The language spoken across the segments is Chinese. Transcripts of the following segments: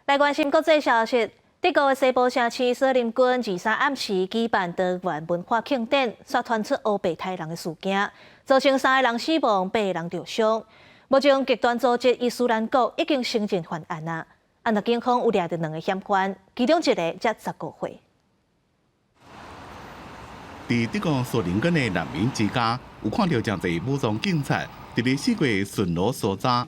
来关心国际消息，德国的西部城市索林郡23暗时举办多元文化庆典，却传出乌白杀人的事件，造成3个人死亡，8个人受伤。目前极端组织伊斯兰国已经承认犯案啊，安那警方有抓到2个嫌犯，其中1个才15岁。伫德国索林根的难民之家，有看到真侪武装警察伫咧4月巡逻搜查，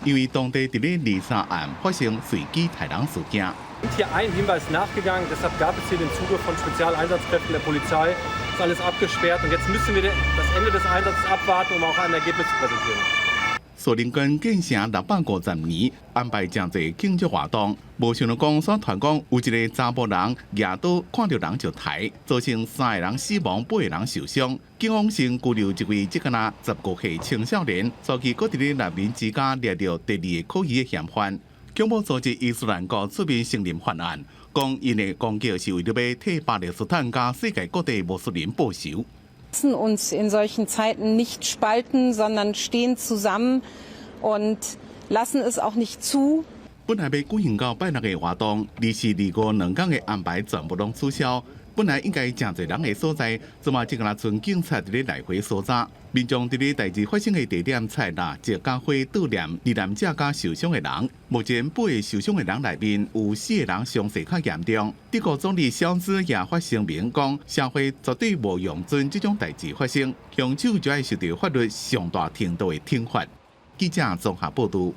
因为当地伫咧23案发生随机杀人事件。sind hier einem Hinweis nachgegangen, deshalb gab es hier den Zugriff von Spezialeinsatzkräften der Polizei. Ist alles abgesperrt und jetzt müssen wir das Ende des Einsatzes abwarten, um auch ein Ergebnis zu präsentieren. 索林根建成650年，安排真侪庆祝活动。无想到讲，所传讲有一个查甫人举刀看到人就抬，造成3个人死亡，8个人受伤。警方先拘留一位即个那19岁青少年，早期搁伫咧难民之家掠到第2个可疑的嫌犯。恐怖组织伊斯兰国出面承认犯案，讲因的攻击是为了要替巴勒斯坦加世界各地穆斯林报仇。 Wir müssen uns in solchen Zeiten nicht spalten, sondern stehen zusammen und lassen es auch nicht zu. 本来要举行到拜6的活动，24、252天的安排全部拢取消。本来应该真侪人的所在，怎么只个村警察伫咧来回搜查？民众伫咧代志发生的地点采纳借家伙悼念罹难者加受伤的人。目前8个受伤的人内面有4个人伤势较严重。德国总理肖兹也发声明讲，社会绝对无容准这种代志发生，凶手就要受到法律上大程度的惩罚。记者综合报道。